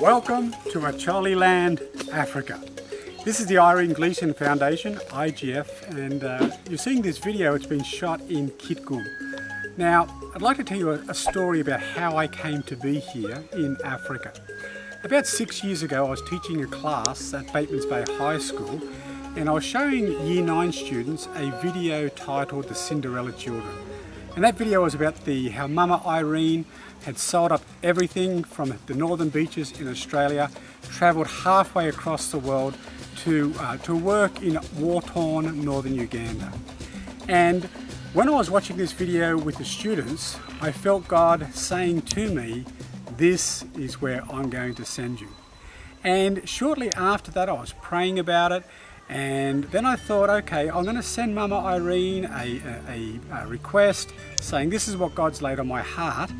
Welcome to Acholi Land, Africa. This is the Irene Gleeson Foundation, IGF, and you're seeing this video. It's been shot in Kitgum. Now, I'd like to tell you a story about how I came to be here in Africa. About 6 years ago, I was teaching a class at Bateman's Bay High School, and I was showing Year 9 students a video titled The Sindrella Children. And that video was about how Mama Irene had sold up everything from the northern beaches in Australia, travelled halfway across the world to work in war-torn northern Uganda. And when I was watching this video with the students, I felt God saying to me, "This is where I'm going to send you." And shortly after that, I was praying about it, and then I thought, okay, I'm going to send Mama Irene a request saying this is what God's laid on my heart,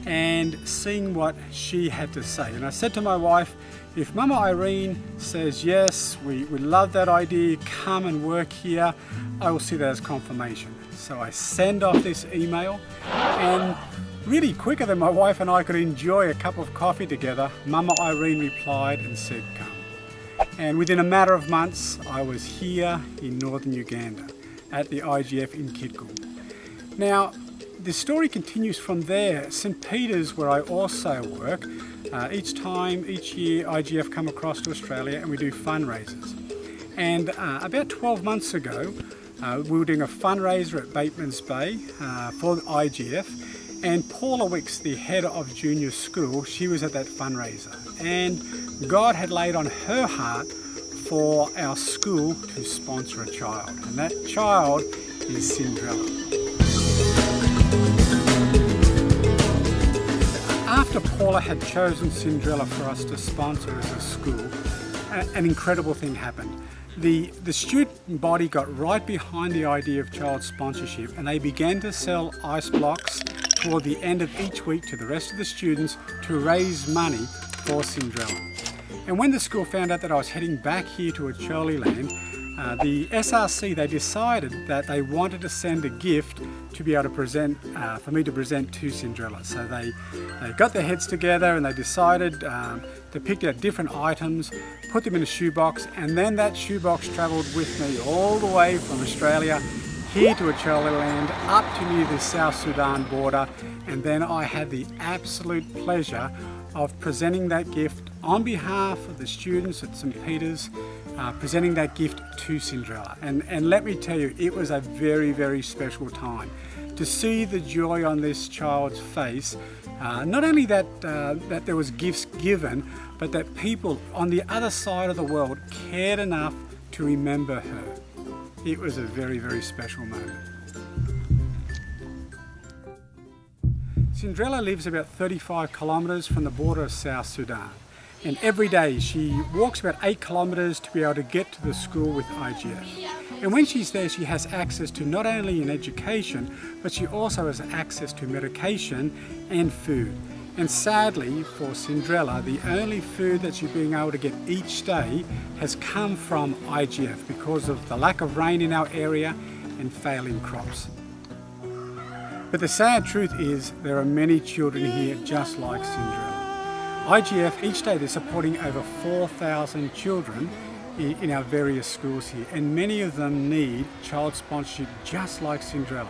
and seeing what she had to say. And I said to my wife, if Mama Irene says yes, we love that idea, come and work here, I will see that as confirmation. So I send off this email, and really quicker than my wife and I could enjoy a cup of coffee together, Mama Irene replied and said, come. And within a matter of months, I was here in northern Uganda at the IGF in Kitgum. Now, the story continues from there. St. Peter's, where I also work, each year IGF come across to Australia and we do fundraisers. And about 12 months ago, we were doing a fundraiser at Bateman's Bay for the IGF, and Paula Wicks, the head of junior school, she was at that fundraiser. And God had laid on her heart for our school to sponsor a child, and that child is Sindrella. After Paula had chosen Sindrella for us to sponsor as a school, an incredible thing happened. The student body got right behind the idea of child sponsorship, and they began to sell ice blocks toward the end of each week to the rest of the students to raise money for Sindrella. And when the school found out that I was heading back here to Acholi Land, the SRC, they decided that they wanted to send a gift to be able to present, for me to present to Sindrella. So they got their heads together and they decided to pick out different items, put them in a shoebox, and then that shoebox travelled with me all the way from Australia here to Acholi Land, up to near the South Sudan border, and then I had the absolute pleasure of presenting that gift on behalf of the students at St. Peter's, presenting that gift to Sindrella. And let me tell you, it was a very, very special time to see the joy on this child's face. Not only that there was gifts given, but that people on the other side of the world cared enough to remember her. It was a very, very special moment. Sindrella lives about 35 kilometres from the border of South Sudan, and every day she walks about 8 kilometres to be able to get to the school with IGF. And when she's there, she has access to not only an education, but she also has access to medication and food. And sadly for Sindrella, the only food that she's being able to get each day has come from IGF because of the lack of rain in our area and failing crops. But the sad truth is there are many children here just like Sindrella. IGF, each day they're supporting over 4,000 children in our various schools here, and many of them need child sponsorship just like Sindrella.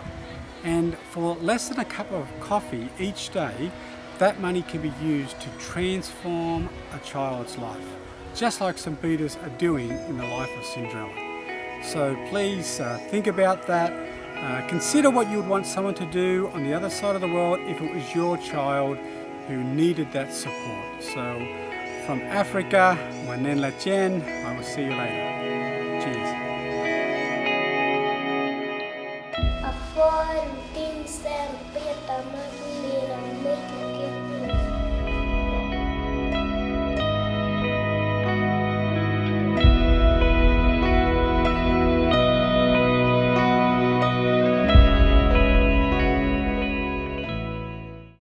And for less than a cup of coffee each day, that money can be used to transform a child's life, just like St. Peter's are doing in the life of Sindrella. So please think about that. Consider what you would want someone to do on the other side of the world if it was your child who needed that support. So from Africa, Wanen Latien, I will see you later.